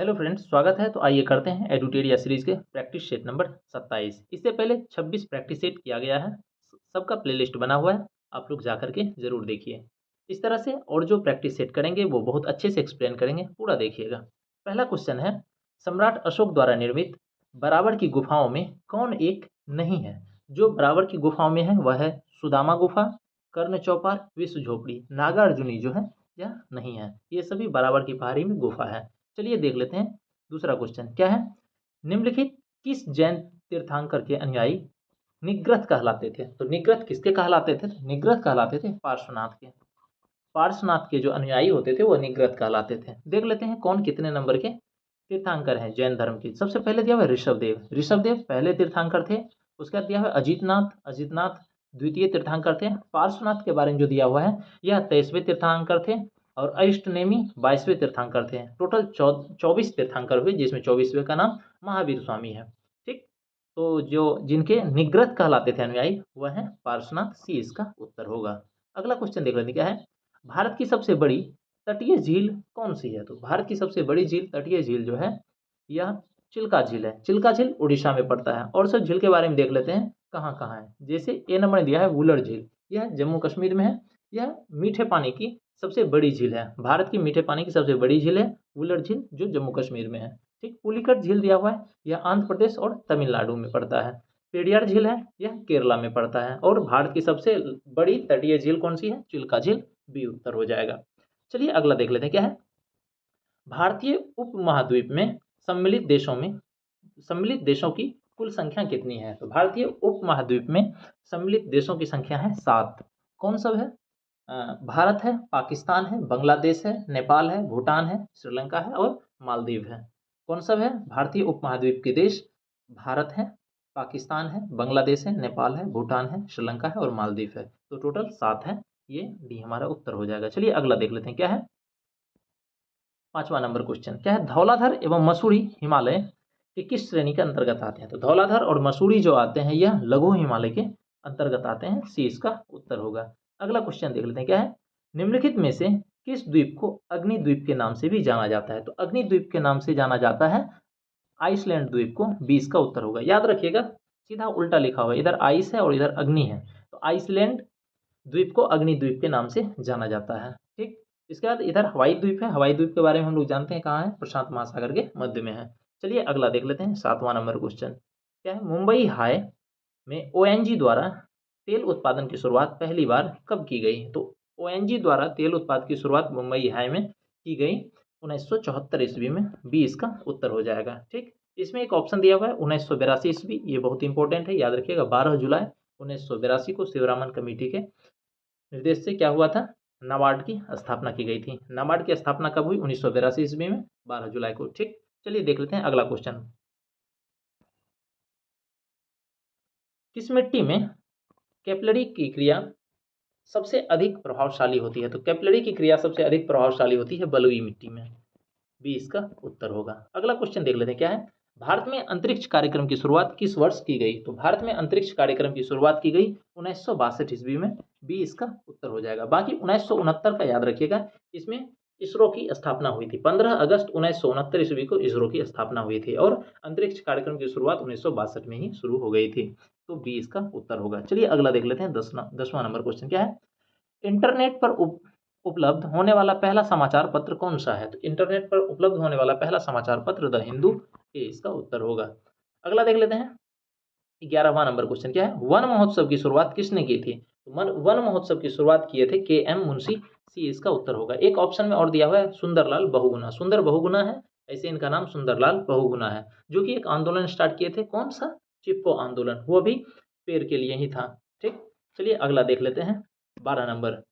Hello friends, स्वागत है। तो आइए करते हैं एडुटेरिया सीरीज के प्रैक्टिस सेट नंबर 27। इससे पहले 26 प्रैक्टिस सेट किया गया है, सबका प्लेलिस्ट बना हुआ है, आप लोग जा करके ज़रूर देखिए। इस तरह से और जो प्रैक्टिस सेट करेंगे वो बहुत अच्छे से एक्सप्लेन करेंगे, पूरा देखिएगा। पहला क्वेश्चन है, सम्राट अशोक द्वारा निर्मित बराबर की गुफाओं में कौन एक नहीं है? जो बराबर की गुफाओं में है वह है सुदामा गुफा, कर्ण चौपाल, विश्व झोपड़ी, नागार्जुनी जो है यह नहीं है। ये सभी बराबर की पहाड़ी में गुफा है। चलिए देख लेते हैं। दूसरा क्वेश्चन क्या है, निम्नलिखित किस जैन तीर्थंकर के अनुयायी निग्रत कहलाते थे? तो निग्रत किसके कहलाते थे? निग्रत कहलाते थे पार्श्वनाथ के। पार्श्वनाथ के जो अनुयायी होते थे वो निग्रत कहलाते थे। देख लेते हैं कौन कितने नंबर के तीर्थंकर हैं जैन धर्म के। सबसे पहले दिया हुआ है ऋषभदेव। ऋषभदेव पहले तीर्थंकर थे। उसके बाद दिया हुआ है अजितनाथ। अजितनाथ द्वितीय तीर्थंकर थे। पार्श्वनाथ के बारे में जो दिया हुआ है यह 23वें तीर्थंकर थे और अष्टनेमी 22वें तीर्थंकर थे। टोटल 24 तीर्थंकर हुए, जिसमें 24वें का नाम महावीर स्वामी है। ठीक, तो जो जिनके निग्रत कहलाते थे अनुयायी वह है पार्श्वनाथ। सी इसका उत्तर होगा। अगला क्वेश्चन देख लेते हैं क्या है, भारत की सबसे बड़ी तटीय झील कौन सी है? तो भारत की सबसे बड़ी झील, तटीय झील जो है यह चिल्का झील है। चिल्का झील उड़ीसा में पड़ता है। और सब झील के बारे में देख लेते हैं कहाँ कहाँ है। जैसे ए नंबर ने दिया है वुलर झील, यह जम्मू कश्मीर में है। यह मीठे पानी की सबसे बड़ी झील है। भारत की मीठे पानी की सबसे बड़ी झील है वुलर झील, जो जम्मू कश्मीर में है। ठीक, पुलिकट झील दिया हुआ है, यह आंध्र प्रदेश और तमिलनाडु में पड़ता है। पेरियार झील है, यह केरला में पड़ता है। और भारत की सबसे बड़ी तटीय झील कौन सी है? चिल्का झील, बी उत्तर हो जाएगा। चलिए अगला देख लेते हैं क्या है, भारतीय उपमहाद्वीप में सम्मिलित देशों की कुल संख्या कितनी है? तो भारतीय उपमहाद्वीप में सम्मिलित देशों की संख्या है 7। कौन सब है? भारत है, पाकिस्तान है, बांग्लादेश है, नेपाल है, भूटान है, श्रीलंका है और मालदीव है। कौन सब है भारतीय उपमहाद्वीप के देश? भारत है, पाकिस्तान है, बांग्लादेश है, नेपाल है, भूटान है, श्रीलंका है और मालदीव है। तो टोटल 7 है। ये डी हमारा उत्तर हो जाएगा। चलिए अगला देख लेते हैं क्या है, 5वां नंबर क्वेश्चन क्या है, धौलाधर एवं मसूरी हिमालय के किस श्रेणी के अंतर्गत आते हैं? तो धौलाधर और मसूरी जो आते हैं यह लघु हिमालय के अंतर्गत आते हैं। सी इसका उत्तर होगा। अगला क्वेश्चन देख लेते हैं क्या है, निम्नलिखित में से किस द्वीप को अग्निद्वीप के नाम से भी जाना जाता है? तो अग्निद्वीप के नाम से जाना जाता है आइसलैंड द्वीप को। 20 का उत्तर होगा। याद रखिएगा, सीधा उल्टा लिखा हुआ है, इधर आइस है और इधर अग्नि है। तो आइसलैंड द्वीप को अग्निद्वीप के नाम से जाना जाता है। ठीक, इसके बाद इधर हवाई द्वीप है। हवाई द्वीप के बारे में हम लोग जानते हैं कहाँ है, प्रशांत महासागर के मध्य में है। चलिए अगला देख लेते हैं, 7वां नंबर क्वेश्चन क्या है, मुंबई हाई में ओएनजी द्वारा तेल उत्पादन की शुरुआत पहली बार कब की गई? तो ओएनजी द्वारा तेल उत्पादन की शुरुआत मुंबई हाई में की गई 1974 ईस्वी में। बी इसका उत्तर हो जाएगा। ठीक, इसमें एक ऑप्शन दिया हुआ है 1982 ईस्वी, ये बहुत इंपॉर्टेंट है, याद रखिएगा। 12 जुलाई 1982 को शिवरामन कमेटी के निर्देश से क्या हुआ था, नाबार्ड की स्थापना की गई थी। नाबार्ड की स्थापना कब हुई? 1982 ईस्वी में, 12 जुलाई को। ठीक, चलिए देख लेते हैं अगला क्वेश्चन, किस मिट्टी में कैपिलरी की क्रिया सबसे अधिक प्रभावशाली होती है? तो कैपिलरी की क्रिया सबसे अधिक प्रभावशाली होती है बलुई मिट्टी में। बी इसका उत्तर होगा। अगला क्वेश्चन देख लेते हैं क्या है, भारत में अंतरिक्ष कार्यक्रम की शुरुआत किस वर्ष की गई? तो भारत में अंतरिक्ष कार्यक्रम की शुरुआत की गई 1962 ईस्वी में। बी इसका उत्तर हो जाएगा। बाकी 1969 का याद रखिएगा, इसमें इसरो की स्थापना हुई थी। 15 अगस्त 1969 ईस्वी को इसरो की स्थापना हुई थी और अंतरिक्ष कार्यक्रम की शुरुआत 1962 में ही शुरू हो गई थी। तो बी इसका उत्तर होगा। चलिए अगला देख लेते हैं, 10वां नंबर क्वेश्चन क्या है, इंटरनेट पर उपलब्ध होने वाला पहला समाचार पत्र कौन सा है? तो इंटरनेट पर उपलब्ध होने वाला पहला समाचार पत्र द हिंदू। ये इसका उत्तर होगा। अगला देख लेते हैं, 11वां नंबर क्वेश्चन क्या है, वन महोत्सव की शुरुआत किसने की थी? तो वन महोत्सव की शुरुआत किए थे के एम मुंशी। सी इसका उत्तर होगा। एक ऑप्शन में और दिया हुआ है सुंदरलाल बहुगुणा। सुंदर बहुगुणा है, ऐसे इनका नाम सुंदरलाल बहुगुणा है, जो कि एक आंदोलन स्टार्ट किए थे। कौन सा? चिपको आंदोलन, वो भी पेड़ के लिए ही था। ठीक, चलिए अगला देख लेते हैं, 12 नंबर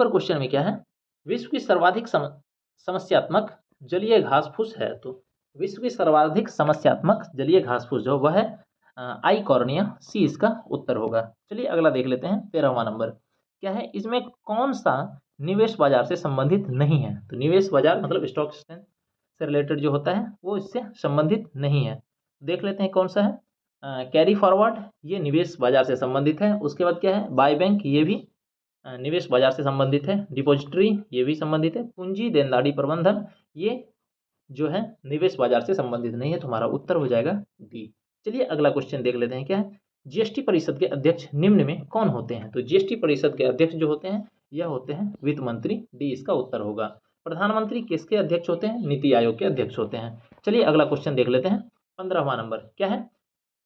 क्वेश्चन में क्या है, विश्व की सर्वाधिक समस्यात्मक जलीय घास फूस है? तो विश्व की सर्वाधिक समस्यात्मक जलीय घास फूस जो वह है आइकॉर्निया। सी इसका उत्तर होगा। चलिए अगला देख लेते हैं, 13वां नंबर क्या है, इसमें कौन सा निवेश बाजार से संबंधित नहीं है? तो निवेश बाजार मतलब स्टॉक एक्सचेंज से रिलेटेड जो होता है वो इससे संबंधित नहीं है। देख लेते हैं कौन सा है, कैरी फॉरवर्ड, ये निवेश बाजार से संबंधित है। उसके बाद क्या है, बाय बैंक, ये भी निवेश बाजार से संबंधित है। डिपॉजिटरी, ये भी संबंधित है। पूंजी देनदारी प्रबंधन, ये जो है निवेश बाजार से संबंधित नहीं है। तुम्हारा उत्तर हो जाएगा डी। चलिए अगला क्वेश्चन देख लेते हैं, क्या है। जीएसटी परिषद के अध्यक्ष निम्न में कौन होते हैं? तो जीएसटी परिषद के अध्यक्ष जो होते हैं यह होते हैं वित्त मंत्री, डी इसका उत्तर होगा। प्रधानमंत्री किसके अध्यक्ष होते हैं? नीति आयोग के अध्यक्ष होते हैं। चलिए अगला क्वेश्चन देख लेते हैं, 15वां नंबर, क्या है।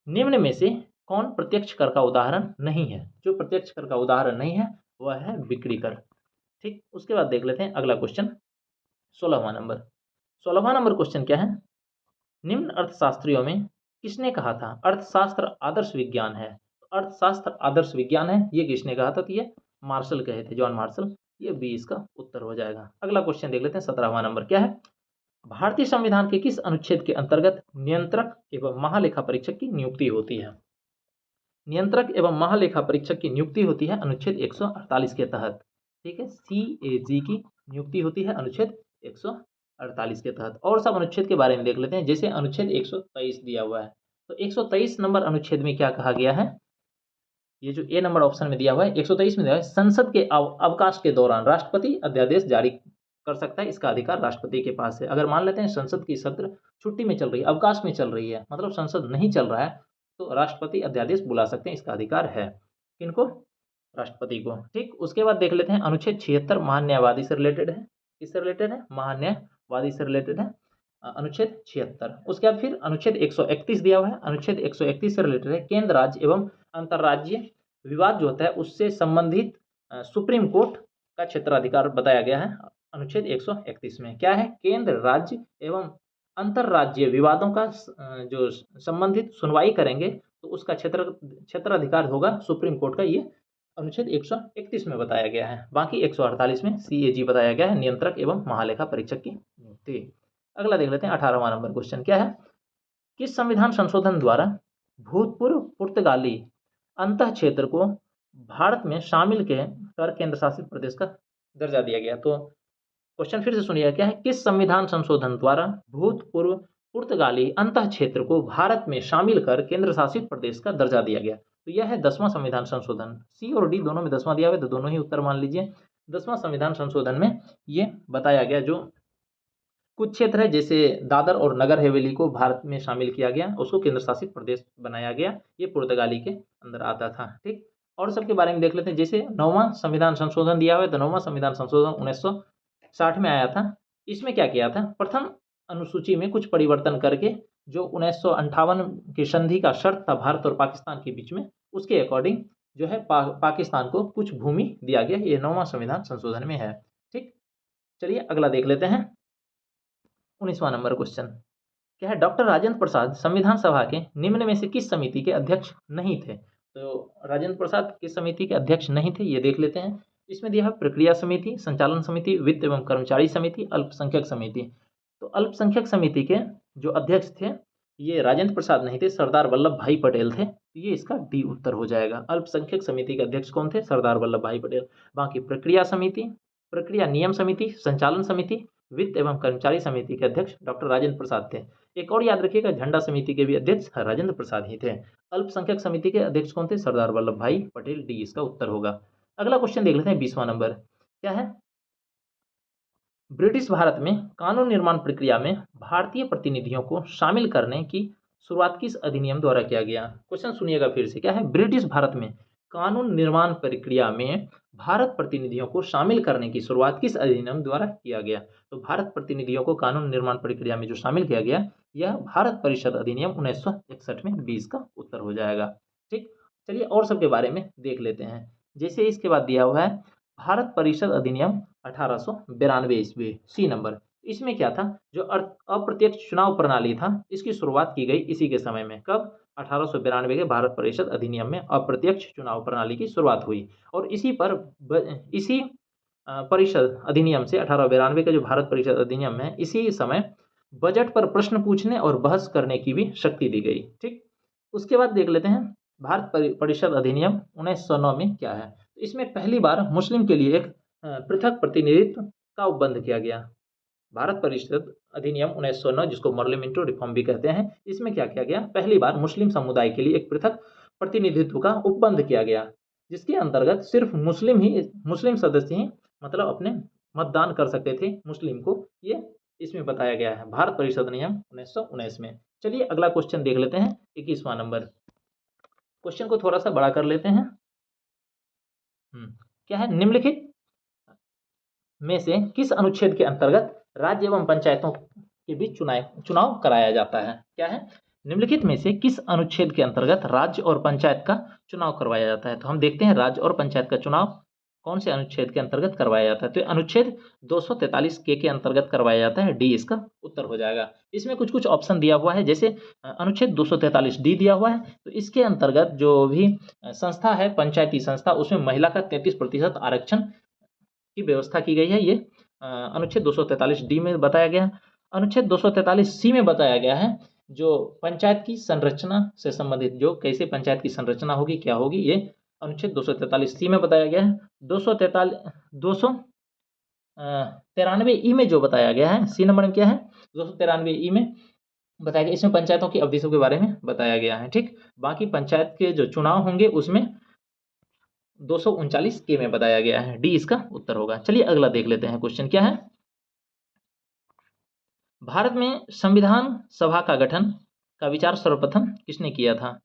निम्न में से कौन प्रत्यक्ष कर का उदाहरण नहीं है? जो प्रत्यक्ष कर का उदाहरण नहीं है वह है बिक्री कर। ठीक, उसके बाद देख लेते हैं अगला क्वेश्चन, 16वां नंबर। 16वां नंबर क्वेश्चन क्या है। निम्न अर्थशास्त्रियों में किसने कहा था अर्थशास्त्र आदर्श विज्ञान है? अर्थशास्त्र आदर्श विज्ञान है, ये किसने कहा था? तो ये मार्शल कहे थे, जॉन मार्शल। ये बी इसका उत्तर हो जाएगा। अगला क्वेश्चन देख लेते हैं, 17वां नंबर, क्या है। भारतीय संविधान के किस अनुच्छेद के अंतर्गत नियंत्रक एवं महालेखा परीक्षक की नियुक्ति होती है? नियंत्रक एवं महालेखा परीक्षक की नियुक्ति होती है अनुच्छेद 148 के तहत। ठीक है, CAG की नियुक्ति होती है अनुच्छेद 148 के तहत। और सब अनुच्छेद के बारे में देख लेते हैं, जैसे अनुच्छेद 123 दिया हुआ है। तो 123 नंबर अनुच्छेद में क्या कहा गया है? ये जो ए नंबर ऑप्शन में दिया हुआ है, 123 में दिया है, संसद के अवकाश के दौरान राष्ट्रपति अध्यादेश जारी कर सकता है। इसका अधिकार राष्ट्रपति के पास है। अगर मान लेते हैं संसद की सत्र छुट्टी में चल रही है, अवकाश में चल रही है, मतलब संसद नहीं चल रहा है, तो राष्ट्रपति अध्यादेश बुला सकते हैं। इसका अधिकार है किनको? राष्ट्रपति को। ठीक, उसके बाद देख लेते हैं अनुच्छेद 76 महान्यायवादी से रिलेटेड है। किससे रिलेटेड है? महान्यायवादी से रिलेटेड है अनुच्छेद 76। उसके बाद फिर अनुच्छेद 131 दिया हुआ है। अनुच्छेद 131 से रिलेटेड है केंद्र राज्य एवं अंतर्राज्यीय विवाद जो होता है उससे संबंधित सुप्रीम कोर्ट का क्षेत्राधिकार बताया गया है अनुच्छेद 131 में। क्या है? केंद्र राज्य एवं अंतर्राज्यीय विवादों का जो संबंधित सुनवाई करेंगे तो उसका क्षेत्राधिकार होगा सुप्रीम कोर्ट का। ये अनुच्छेद 131 में बताया गया है। बाकी 148 में CAG बताया गया है, नियंत्रक एवं महालेखा परीक्षक की नियुक्ति। अगला देख लेते हैं 18वां नंबर क्वेश्चन, क्या है। किस संविधान संशोधन द्वारा भूतपूर्व पुर्तगाली अंतः क्षेत्र को भारत में शामिल कर केंद्र शासित प्रदेश का दर्जा दिया गया? तो क्वेश्चन फिर से सुनिएगा, क्या है। किस संविधान संशोधन द्वारा भूतपूर्व पुर्तगाली अंतः क्षेत्र को भारत में शामिल कर केंद्र शासित प्रदेश का दर्जा दिया गया? तो यह है 10वां संविधान संशोधन। C और D दोनों में 10वां दिया हुआ है, तो दोनों ही उत्तर मान लीजिए। 10वां संविधान संशोधन में ये बताया गया, जो कुछ क्षेत्र है जैसे दादर और नगर हवेली को भारत में शामिल किया गया, उसको केंद्र शासित प्रदेश बनाया गया। ये पुर्तगाली के अंदर आता था। ठीक, और सबके बारे में देख लेते हैं। जैसे 9वां संविधान संशोधन दिया हुआ है, तो 9वां संविधान संशोधन 1960 में आया था। इसमें क्या किया था? प्रथम अनुसूची में कुछ परिवर्तन करके जो 1958 की संधि का शर्त था भारत और पाकिस्तान के बीच में, उसके अकॉर्डिंग जो है पाकिस्तान को कुछ भूमि दिया गया। ये 9वां संविधान संशोधन में है। ठीक, चलिए अगला देख लेते हैं 19वां नंबर क्वेश्चन, क्या है। डॉक्टर राजेंद्र प्रसाद संविधान सभा के निम्न में से किस समिति के अध्यक्ष नहीं थे? तो राजेंद्र प्रसाद किस समिति के अध्यक्ष नहीं थे, ये देख लेते हैं। इसमें दिया है प्रक्रिया समिति, संचालन समिति, वित्त एवं कर्मचारी समिति, अल्पसंख्यक समिति। तो अल्पसंख्यक समिति के जो अध्यक्ष थे ये राजेंद्र प्रसाद नहीं थे, सरदार वल्लभ भाई पटेल थे। तो ये इसका डी उत्तर हो जाएगा। अल्पसंख्यक समिति के अध्यक्ष कौन थे? सरदार वल्लभ भाई पटेल। बाकी प्रक्रिया समिति, प्रक्रिया नियम समिति, संचालन समिति, वित्त एवं कर्मचारी समिति के अध्यक्ष डॉक्टर राजेंद्र प्रसाद थे। एक और याद रखिएगा, झंडा समिति के भी अध्यक्ष राजेंद्र प्रसाद ही थे। अल्पसंख्यक समिति के अध्यक्ष कौन थे? सरदार वल्लभ भाई पटेल। डी इसका उत्तर होगा। अगला क्वेश्चन देख लेते हैं 20वां नंबर, क्या है। ब्रिटिश भारत में कानून निर्माण प्रक्रिया में भारतीय प्रतिनिधियों को शामिल करने की शुरुआत किस अधिनियम द्वारा किया गया? क्वेश्चन सुनिएगा फिर से, क्या है। ब्रिटिश भारत में कानून निर्माण प्रक्रिया में भारत प्रतिनिधियों को शामिल करने की शुरुआत किस अधिनियम द्वारा किया गया? तो भारत प्रतिनिधियों को कानून निर्माण प्रक्रिया में जो शामिल किया गया, यह भारत परिषद अधिनियम 1961 में 20 का उत्तर हो जाएगा। ठीक, चलिए और सबके बारे में देख लेते हैं। जैसे इसके बाद दिया हुआ है भारत परिषद अधिनियम 1892 ईस्वी, C नंबर। इसमें क्या था? जो अप्रत्यक्ष चुनाव प्रणाली था, इसकी शुरुआत की गई इसी के समय में। कब? 1892 के भारत परिषद अधिनियम में अप्रत्यक्ष चुनाव प्रणाली की शुरुआत हुई। और इसी परिषद अधिनियम से 1892 का जो भारत परिषद अधिनियम है, इसी समय बजट पर प्रश्न पूछने और बहस करने की भी शक्ति दी गई। ठीक, उसके बाद देख लेते हैं भारत परिषद अधिनियम 1909 में क्या है। तो इसमें पहली बार मुस्लिम के लिए एक पृथक प्रतिनिधित्व का उपबंध किया गया। भारत परिषद अधिनियम 1909, जिसको पार्लियामेंट्री रिफॉर्म भी कहते हैं, इसमें क्या किया गया? पहली बार मुस्लिम समुदाय के लिए एक पृथक प्रतिनिधित्व का उपबंध किया गया, जिसके अंतर्गत सिर्फ मुस्लिम सदस्य ही मतलब अपने मतदान कर सकते थे मुस्लिम को। ये इसमें बताया गया है भारत परिषद नियम 1919 में। चलिए अगला क्वेश्चन देख लेते हैं, 21वां नंबर। क्वेश्चन को थोड़ा सा बड़ा कर लेते हैं। क्या है, निम्नलिखित में से किस अनुच्छेद के अंतर्गत राज्य एवं पंचायतों के बीच चुनाव कराया जाता है? क्या है, निम्नलिखित में से किस अनुच्छेद के अंतर्गत राज्य और पंचायत का चुनाव करवाया जाता है? तो हम देखते हैं राज्य और पंचायत का चुनाव कौन से अनुच्छेद के अंतर्गत करवाया जाता है। तो अनुच्छेद 243 के अंतर्गत करवाया जाता है, डी इसका उत्तर हो जाएगा। इसमें कुछ कुछ ऑप्शन दिया हुआ है, जैसे अनुच्छेद 243 डी दिया हुआ है, तो इसके अंतर्गत जो भी संस्था है पंचायती संस्था, उसमें महिला का 33% आरक्षण की व्यवस्था की गई है। ये अनुच्छेद 243 डी में बताया गया है। अनुच्छेद 243 सी में बताया गया है जो पंचायत की संरचना से संबंधित, जो कैसे पंचायत की संरचना होगी, क्या होगी, ये अनुच्छेद 243 सी में बताया गया है। 293 ई में जो बताया गया है, सी नंबर में क्या है, 293 ई में बताया गया, इसमें पंचायतों की अवधि के बारे में बताया गया है। ठीक, बाकी पंचायत के जो चुनाव होंगे उसमें 239 के में बताया गया है, डी इसका उत्तर होगा। चलिए अगला देख लेते हैं, क्वेश्चन क्या है, भारत में संविधान सभा का गठन का विचार सर्वप्रथम किसने किया था,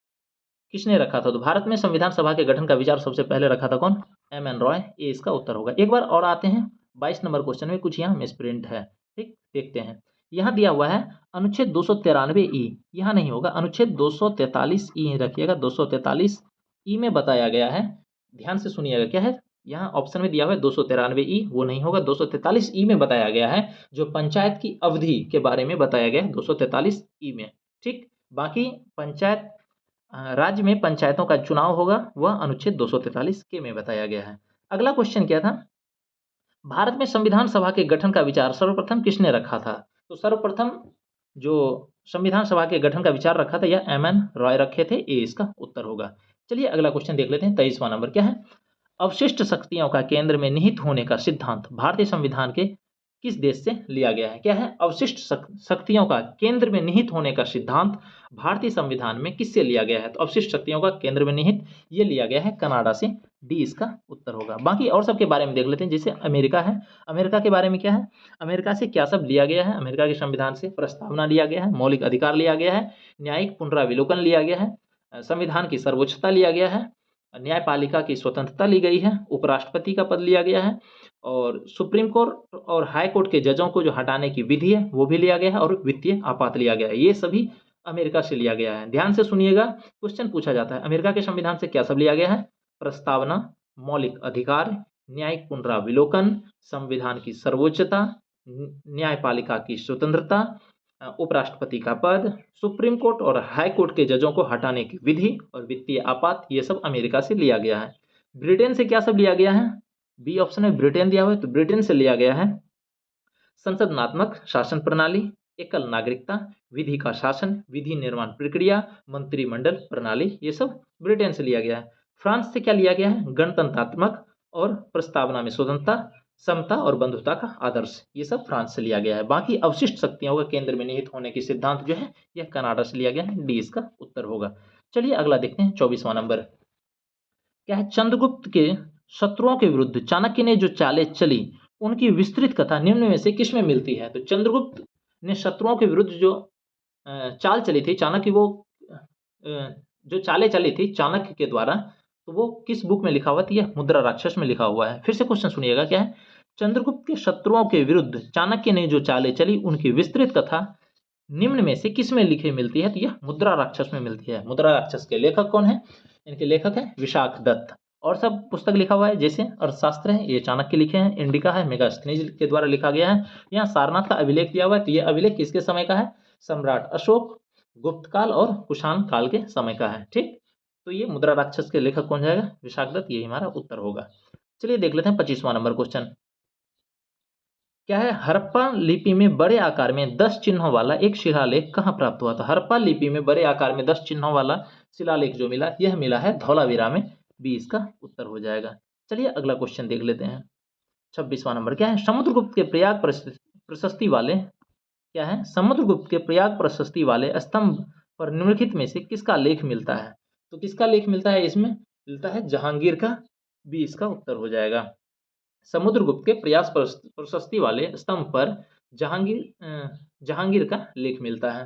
किसने रखा था? तो भारत में संविधान सभा के गठन का विचार सबसे पहले रखा था कौन? एम.एन. रॉय, ये इसका उत्तर होगा। एक बार और आते हैं 22 नंबर क्वेश्चन में, कुछ यहाँ मिसप्रिंट है। ठीक, देखते हैं, यहाँ दिया हुआ है अनुच्छेद 293 ई, यहाँ नहीं होगा, अनुच्छेद 243 ई रखिएगा। 243 ई में बताया गया है, ध्यान से सुनिएगा, क्या है, यहाँ ऑप्शन में दिया हुआ है 293 ई, वो नहीं होगा। 243 ई में बताया गया है जो पंचायत की अवधि के बारे में बताया गया है 243 ई में। ठीक, बाकी पंचायत राज्य में पंचायतों का चुनाव होगा वह अनुच्छेद 243 के में बताया गया है। अगला क्वेश्चन क्या था, भारत में संविधान सभा के गठन का विचार सर्वप्रथम किसने रखा था? तो सर्वप्रथम जो संविधान सभा के गठन का विचार रखा था यह एम.एन. रॉय रखे थे, ये इसका उत्तर होगा। चलिए अगला क्वेश्चन देख लेते हैं, 23वां नंबर। क्या है, अवशिष्ट शक्तियों का केंद्र में निहित होने का सिद्धांत भारतीय संविधान के किस देश से लिया गया है? क्या है, अवशिष्ट शक्तियों का केंद्र में निहित होने का सिद्धांत भारतीय संविधान में किससे लिया गया है? तो अवशिष्ट शक्तियों का केंद्र में निहित ये लिया गया है कनाडा से, डी इसका उत्तर होगा। बाकी और सब के बारे में देख लेते हैं, जैसे अमेरिका है, अमेरिका के बारे में क्या है, अमेरिका से क्या सब लिया गया है? अमेरिका के संविधान से प्रस्तावना लिया गया है, मौलिक अधिकार लिया गया है, न्यायिक पुनराविलोकन लिया गया है, संविधान की सर्वोच्चता लिया गया है, न्यायपालिका की स्वतंत्रता ली गई है, उपराष्ट्रपति का पद लिया गया है, और सुप्रीम कोर्ट और हाई कोर्ट के जजों को जो हटाने की विधि है वो भी लिया गया है, और वित्तीय आपात लिया गया है। ये सभी अमेरिका से लिया गया है। ध्यान से सुनिएगा, क्वेश्चन पूछा जाता है अमेरिका के संविधान से क्या सब लिया गया है? प्रस्तावना, मौलिक अधिकार, न्यायिक पुनराविलोकन, संविधान की सर्वोच्चता, न्यायपालिका की स्वतंत्रता, उपराष्ट्रपति का पद, सुप्रीम कोर्ट और हाई कोर्ट के जजों को हटाने की विधि और वित्तीय आपात, ये सब अमेरिका से लिया गया है। ब्रिटेन से क्या सब लिया गया है? बी ऑप्शन में ब्रिटेन दिया हुआ है, तो ब्रिटेन से लिया गया है संसदनात्मक शासन प्रणाली, एकल नागरिकता, विधि का शासन, विधि निर्माण प्रक्रिया, मंत्रिमंडल प्रणाली, ये सब ब्रिटेन से लिया गया है। फ्रांस से क्या लिया गया है? गणतंत्रात्मक और प्रस्तावना में स्वतंत्रता, समता और बंधुता का आदर्श, ये सब फ्रांस से लिया गया है। बाकी अवशिष्ट शक्तियों का केंद्र में निहित होने की सिद्धांत जो है यह कनाडा से लिया गया है, डी इसका उत्तर होगा। चलिए अगला देखते हैं, 24वां नंबर। क्या है, चंद्रगुप्त के शत्रुओं के विरुद्ध चाणक्य ने जो चालें चली उनकी विस्तृत कथा निम्न में से किसमें मिलती है? तो चंद्रगुप्त ने शत्रुओं के विरुद्ध जो चाल चली थी चाणक्य, वो जो चालें चली थी चाणक्य के द्वारा, तो वो किस बुक में लिखा हुआ था? यह मुद्रा राक्षस में लिखा हुआ है। फिर से क्वेश्चन सुनिएगा, क्या है, चंद्रगुप्त के शत्रुओं के विरुद्ध चाणक्य ने जो चालें चली उनकी विस्तृत कथा निम्न में से किस में लिखी मिलती है? तो यह मुद्रा राक्षस में मिलती है। मुद्रा राक्षस के लेखक कौन है? इनके लेखक है विशाख दत्त। और सब पुस्तक लिखा हुआ है, जैसे अर्थशास्त्र है ये चाणक्य लिखे हैं, इंडिका है मेगास्थनीज के द्वारा लिखा गया है, यहाँ सारनाथ का अभिलेख दिया हुआ है, तो ये अभिलेख किसके समय का है? सम्राट अशोक, गुप्त काल और कुषाण काल के समय का है। ठीक, तो ये मुद्रा राक्षस के लेखक कौन जाएगा? विशाख दत्त, ये हमारा उत्तर होगा। चलिए देख लेते हैं 25वां नंबर क्वेश्चन। क्या है, हड़प्पा लिपि में बड़े आकार में 10 चिन्हों वाला एक शिलालेख कहाँ प्राप्त हुआ था? हड़प्पा लिपि में बड़े आकार में 10 चिन्हों वाला शिलालेख जो मिला, यह मिला है धौलावीरा में, बी इसका उत्तर हो जाएगा। चलिए अगला क्वेश्चन देख लेते हैं, 26वां नंबर। क्या है, समुद्रगुप्त के प्रयाग प्रशस्ति वाले, क्या है, समुद्रगुप्त के प्रयाग प्रशस्ति वाले स्तंभ पर निम्नलिखित में से किसका लेख मिलता है? तो किसका लेख मिलता है? इसमें मिलता है जहांगीर का, बी इसका उत्तर हो जाएगा। समुद्रगुप्त के प्रयास प्रशस्ति वाले स्तंभ पर जहांगीर का लेख मिलता है।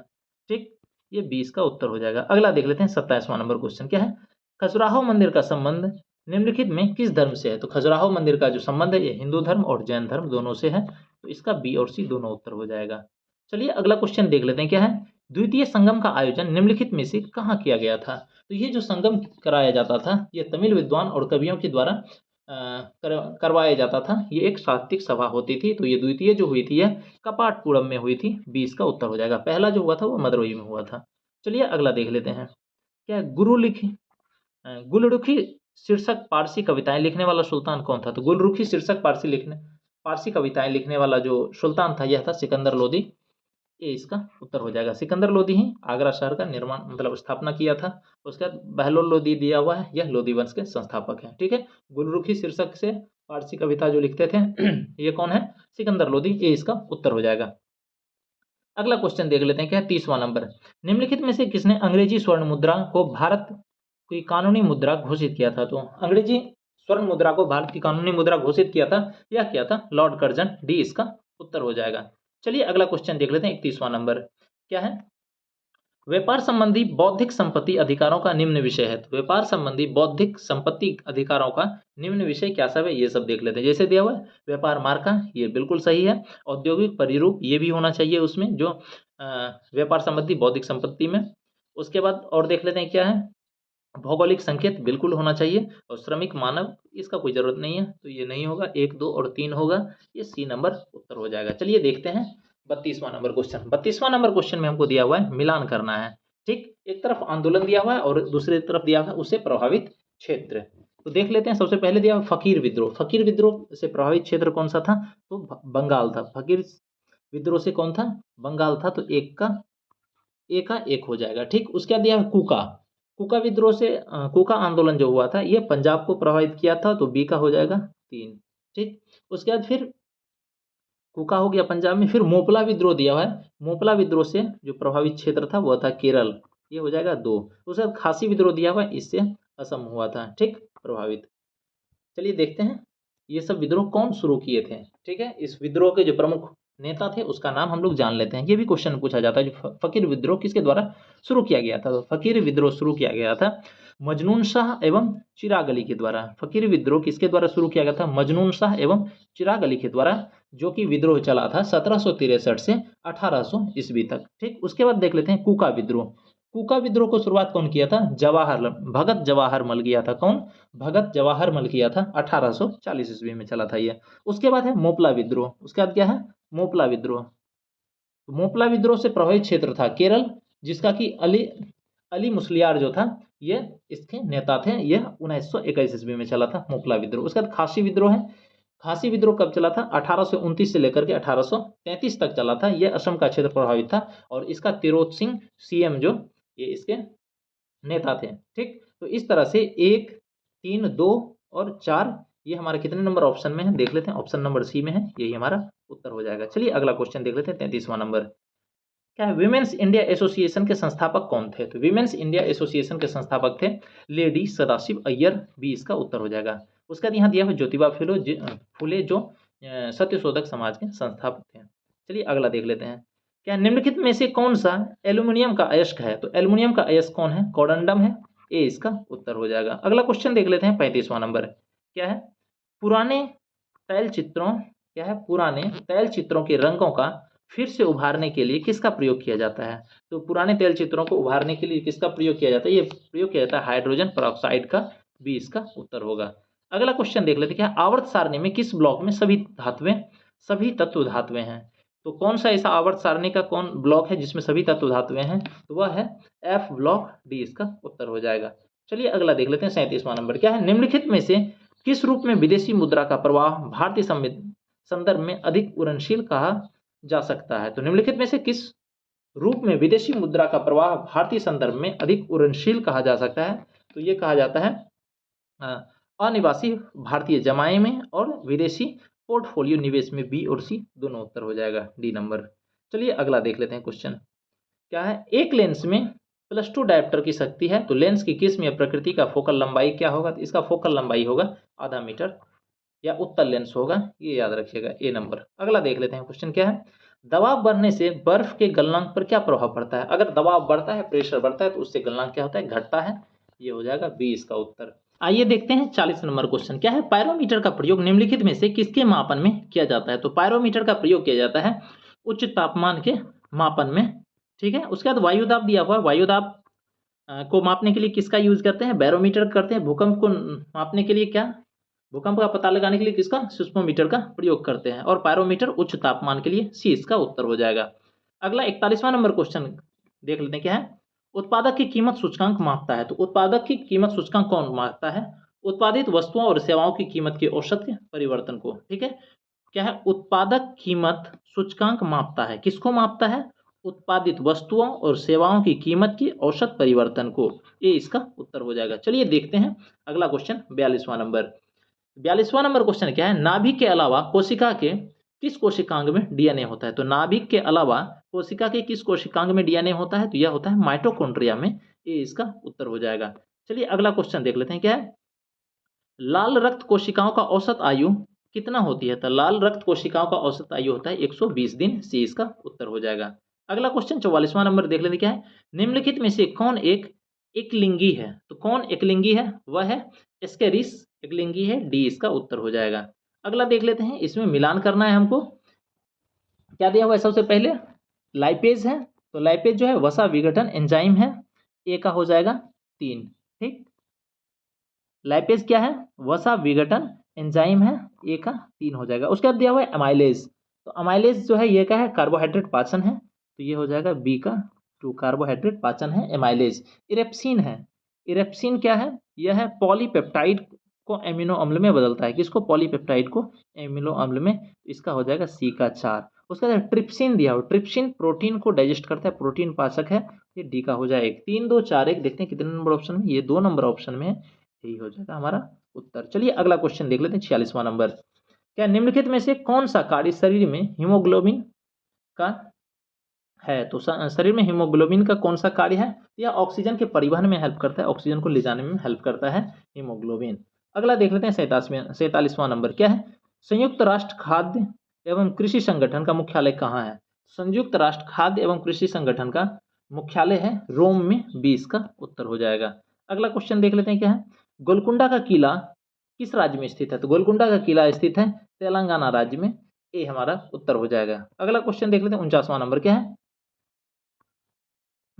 ठीक, ये 20 का उत्तर हो जाएगा। अगला देख लेते हैं 27वां नंबर क्वेश्चन क्या है, खजुराहो मंदिर का संबंध निम्नलिखित में किस धर्म से है। तो खजुराहो मंदिर का जो संबंध है ये हिंदू धर्म और जैन धर्म दोनों से है, तो इसका बी और सी दोनों उत्तर हो जाएगा। चलिए अगला क्वेश्चन देख लेते हैं क्या है, द्वितीय संगम का आयोजन निम्नलिखित में से कहाँ किया गया था। तो ये जो संगम कराया जाता था ये तमिल विद्वान और कवियों के द्वारा करवाया जाता था। ये एक साहित्यिक सभा होती थी। तो ये द्वितीय जो हुई थी यह कपाटपुरम में हुई थी, 20 का उत्तर हो जाएगा। पहला जो हुआ था वो मदुरई में हुआ था। चलिए अगला देख लेते हैं क्या है, गुलरुखी शीर्षक पारसी कविताएं लिखने वाला सुल्तान कौन था। तो गुलरुखी शीर्षक पारसी कविताएं लिखने वाला जो सुल्तान था यह था सिकंदर लोदी। ये इसका उत्तर हो जाएगा। सिकंदर लोदी ही आगरा शहर का निर्माण मतलब स्थापना किया था। उसके बाद बहलोल लोदी दिया हुआ है, यह लोदी वंश के संस्थापक हैं। ठीक है, गुलरुखी शीर्षक से पारसी कविता जो लिखते थे ये कौन है, सिकंदर लोदी, ये इसका उत्तर हो जाएगा। अगला क्वेश्चन देख लेते हैं क्या है, 30वां नंबर, निम्नलिखित में से किसने अंग्रेजी स्वर्ण मुद्रा को भारत की कानूनी मुद्रा घोषित किया था। तो अंग्रेजी स्वर्ण मुद्रा को भारत की कानूनी मुद्रा घोषित किया था, यह किया था लॉर्ड कर्जन, डी इसका उत्तर हो जाएगा। चलिए अगला क्वेश्चन देख लेते हैं 31वां नंबर क्या है, व्यापार संबंधी बौद्धिक संपत्ति अधिकारों का निम्न विषय है। तो व्यापार संबंधी बौद्धिक संपत्ति अधिकारों का निम्न विषय क्या सब है ये सब देख लेते हैं। जैसे दिया हुआ है व्यापार मार्का, ये बिल्कुल सही है। औद्योगिक परिरूप ये भी होना चाहिए उसमें जो व्यापार संबंधी बौद्धिक संपत्ति में। उसके बाद और देख लेते हैं क्या है, भौगोलिक संकेत बिल्कुल होना चाहिए। और श्रमिक मानव इसका कोई जरूरत नहीं है, तो ये नहीं होगा, 1, 2 और 3 होगा, ये सी नंबर उत्तर हो जाएगा। चलिए देखते हैं 32वां नंबर क्वेश्चन। 32वां नंबर क्वेश्चन में हमको दिया हुआ है मिलान करना है। ठीक, एक तरफ आंदोलन दिया हुआ है और दूसरी तरफ दिया हुआ है उससे प्रभावित क्षेत्र। तो देख लेते हैं, सबसे पहले दिया हुआ फकीर विद्रोह। फकीर विद्रोह से प्रभावित क्षेत्र कौन सा था, तो बंगाल था। फकीर विद्रोह से कौन था, बंगाल था, तो एक का एक हो जाएगा। ठीक, उसके बाद दिया कुका, कुका विद्रोह से कुका आंदोलन जो हुआ था ये पंजाब को प्रभावित किया था, तो बी का हो जाएगा 3। ठीक, उसके बाद फिर कुका हो गया पंजाब में। फिर मोपला विद्रोह दिया हुआ है, मोपला विद्रोह से जो प्रभावित क्षेत्र था वह था केरल, ये हो जाएगा 2। उसके बाद खासी विद्रोह दिया हुआ है, इससे असम हुआ था ठीक प्रभावित। चलिए देखते हैं ये सब विद्रोह कौन शुरू किए थे। ठीक है, इस विद्रोह के जो प्रमुख नेता थे उसका नाम हम लोग जान लेते हैं। ये भी क्वेश्चन पूछा जाता है, जो फकीर विद्रोह किसके द्वारा शुरू किया गया था। तो फकीर विद्रोह शुरू किया गया था मजनून शाह एवं चिराग अली के द्वारा। फकीर विद्रोह किसके द्वारा शुरू किया गया था, मजनून शाह एवं चिराग अली के द्वारा, जो कि विद्रोह चला था 1763 से 1800 ईस्वी तक। ठीक, उसके बाद देख लेते हैं कुका विद्रोह। कुका विद्रोह को शुरुआत कौन किया था, भगत जवाहर मल किया था। कौन, भगत जवाहर मल किया था, 1840 ईस्वी में चला था ये। उसके बाद है मोपला विद्रोह। उसके बाद क्या है, मोपला विद्रोह। मोपला विद्रोह से प्रभावित क्षेत्र था केरल, जिसका कि अली मुस्लियार जो था ये इसके नेता थे। यह 1921 ईस्वी में चला था मोपला विद्रोह। उसके बाद खासी विद्रोह है। खासी विद्रोह कब चला था, 1829 से लेकर के 1833 तक चला था। यह असम का क्षेत्र प्रभावित था और इसका तिरोत सिंह सीएम जो ये इसके नेता थे। ठीक, तो इस तरह से 1, 3, 2 और 4 ये हमारे कितने नंबर ऑप्शन में है देख लेते हैं। ऑप्शन नंबर सी में है, यही हमारा उत्तर हो जाएगा। चलिए अगला क्वेश्चन देख लेते हैं 33वां नंबर क्या है, विमेंस इंडिया एसोसिएशन के संस्थापक कौन थे। तो विमेंस इंडिया एसोसिएशन के संस्थापक थे लेडी सदाशिव अय्यर, बी इसका उत्तर हो जाएगा। उसका यहाँ दिया हुआ ज्योतिबा फुले जो सत्यशोधक समाज के संस्थापक थे। चलिए अगला देख लेते हैं क्या, निम्नलिखित में से कौन सा एल्यूमिनियम का अयस्क है। तो एल्यूमिनियम का अयस्क कौन है, कोडंडम है, ए इसका उत्तर हो जाएगा। अगला क्वेश्चन देख लेते हैं 35वां नंबर क्या है, पुराने तैल चित्रों के रंगों का फिर से उभारने के लिए किसका प्रयोग किया जाता है। तो पुराने तैल चित्रों को उभारने के लिए किसका प्रयोग किया जाता है, ये प्रयोग किया जाता है हाइड्रोजन पेरोक्साइड का, बी इसका उत्तर होगा। अगला क्वेश्चन देख लेते हैं क्या, आवर्त सारणी में किस ब्लॉक में सभी तत्व धातुएं हैं। तो कौन सा ऐसा आवर्त सारणी का कौन ब्लॉक है जिसमें सभी तत्व धातुएं हैं, तो वह है एफ ब्लॉक, डी इसका उत्तर हो जाएगा। चलिए अगला देख लेते हैं 37वां नंबर क्या है, निम्नलिखित में से किस रूप में विदेशी मुद्रा का प्रवाह भारतीय संदर्भ में अधिक उड़नशील कहा जा सकता है। तो निम्नलिखित में से किस रूप में विदेशी मुद्रा का प्रवाह भारतीय संदर्भ में अधिक उड़नशील कहा जा सकता है, तो ये कहा जाता है अनिवासी भारतीय जमाए में और विदेशी पोर्टफोलियो निवेश में, बी और सी दोनों उत्तर हो जाएगा, डी नंबर। चलिए अगला देख लेते हैं क्वेश्चन क्या है, एक लेंस में +2 डायोप्टर की शक्ति है, तो लेंस की किस्म या प्रकृति का फोकल लंबाई क्या होगा, तो इसका फोकल लंबाई होगा आधा मीटर या उत्तल लेंस होगा, ये याद रखिएगा, ए नंबर। अगला देख लेते हैं क्वेश्चन क्या है, दबाव बढ़ने से बर्फ के गलनांक पर क्या प्रभाव पड़ता है? अगर दबाव बढ़ता है, प्रेशर बढ़ता है तो उससे गलनांक क्या होता है? घटता है। ये हो जाएगा बी इसका उत्तर। आइए देखते हैं 40 नंबर क्वेश्चन क्या है। पायरोमीटर का प्रयोग निम्नलिखित में से किसके मापन में किया जाता है? तो पायरोमीटर का प्रयोग किया जाता है उच्च तापमान के मापन में, ठीक है। उसके बाद वायुदाब दिया हुआ है, वायुदाब को मापने के लिए किसका यूज करते हैं? बैरोमीटर करते हैं। भूकंप को मापने के लिए क्या? भूकंप का पता लगाने के लिए किसका? सिस्मोमीटर का प्रयोग करते हैं। और पायरोमीटर उच्च तापमान के लिए सी इसका उत्तर हो जाएगा। अगला 41वां नंबर क्वेश्चन देख लेते हैं क्या है। उत्पादक की कीमत सूचकांक मापता है। तो उत्पादक की कीमत सूचकांक कौन मापता है? उत्पादित वस्तुओं और सेवाओं की कीमत के औसत के परिवर्तन को, ठीक है। क्या है? उत्पादक कीमत सूचकांक मापता है। किसको मापता है? उत्पादित वस्तुओं और सेवाओं की कीमत की औसत परिवर्तन को। ये इसका उत्तर हो जाएगा। चलिए देखते हैं अगला क्वेश्चन 42वां नंबर। 42वां नंबर क्वेश्चन क्या है। नाभिक के अलावा कोशिका के किस कोशिकांग में डीएनए होता है? तो नाभिक के अलावा कोशिका के किस कोशिकांग में डीएनए होता है? तो यह होता है माइटोकॉन्ड्रिया में। ये इसका उत्तर हो जाएगा। चलिए अगला क्वेश्चन देख लेते हैं क्या है। लाल रक्त कोशिकाओं का औसत आयु कितना होती है? तो लाल रक्त कोशिकाओं का औसत आयु होता है 120 दिन। सी इसका उत्तर हो जाएगा। अगला क्वेश्चन 44वां नंबर देख लेते क्या है। निम्नलिखित में से कौन एक एकलिंगी है? तो कौन एकलिंगी है? वह है एस्केरिस एकलिंगी है। डी इसका उत्तर हो जाएगा। अगला देख लेते हैं, इसमें मिलान करना है हमको। क्या दिया हुआ है? सबसे पहले लाइपेज है, तो लाइपेज जो है वसा विघटन एंजाइम है। ए का हो जाएगा 3, ठीक। लाइपेज क्या है? वसा विघटन एंजाइम है। ए का 3 हो जाएगा। उसके बाद दिया हुआ है अमाइलेज। तो अमाइलेज जो है ये क्या है? कार्बोहाइड्रेट पाचन है। तो ये हो जाएगा बी का 2, कार्बोहाइड्रेट पाचन है एमाइलेज। इरेप्सिन है। इरेप्सिन क्या है? यह है पॉलीपेप्टाइड को एमिनो अम्ल में बदलता है। किसको? पॉलीपेप्टाइड को एमिनो अम्ल में। इसका हो जाएगा सी का 4। उसके बाद ट्रिप्सिन दिया हुआ। ट्रिप्सिन प्रोटीन को डाइजेस्ट करता है, प्रोटीन पाचक है। ये डी का हो जाएगा 3, 2, 4, 1। देखते हैं कितने नंबर ऑप्शन में। ये 2 नंबर ऑप्शन में है। यही हो जाएगा हमारा उत्तर। चलिए अगला क्वेश्चन देख लेते हैं 46वां नंबर। क्या निम्नलिखित में से कौन सा कार्य शरीर में हीमोग्लोबिन का है? तो शरीर में हीमोग्लोबिन का कौन सा कार्य है? यह ऑक्सीजन के परिवहन में हेल्प करता है, ऑक्सीजन को ले जाने में हेल्प करता है हीमोग्लोबिन। अगला देख लेते हैं 47वां नंबर क्या है। संयुक्त राष्ट्र खाद्य एवं कृषि संगठन का मुख्यालय कहाँ है? संयुक्त राष्ट्र खाद्य एवं कृषि संगठन का मुख्यालय है रोम में। 20 का उत्तर हो जाएगा। अगला क्वेश्चन देख लेते हैं क्या है। गोलकुंडा का किला किस राज्य में स्थित है? तो गोलकुंडा का किला स्थित है तेलंगाना राज्य में। ये हमारा उत्तर हो जाएगा। अगला क्वेश्चन देख लेते हैं 49वां नंबर क्या है।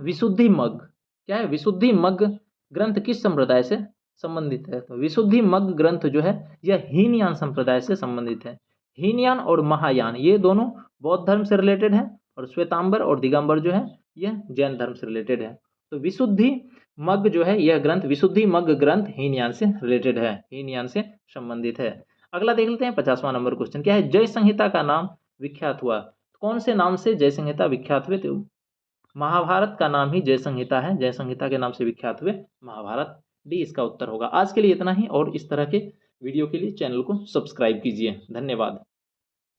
विशुद्धि मग्ग क्या है? विशुद्धि मग्ग ग्रंथ किस संप्रदाय से संबंधित है? तो विशुद्धि मग्ग ग्रंथ जो है यह हीनयान संप्रदाय से संबंधित है। हीनयान और महायान ये दोनों बौद्ध धर्म से रिलेटेड है, और श्वेतांबर और दिगंबर जो है यह जैन धर्म से रिलेटेड है। तो विशुद्धि मग्ग जो है यह ग्रंथ, विशुद्धि मग्ग ग्रंथ हीनयान से रिलेटेड है, हीनयान से संबंधित है। अगला देख लेते हैं 50वां नंबर क्वेश्चन क्या है। जय संहिता का नाम विख्यात हुआ। कौन से नाम से जय संहिता विख्यात हुए? तो महाभारत का नाम ही जय संहिता है। जय संहिता के नाम से विख्यात हुए महाभारत। डी इसका उत्तर होगा। आज के लिए इतना ही, और इस तरह के वीडियो के लिए चैनल को सब्सक्राइब कीजिए। धन्यवाद।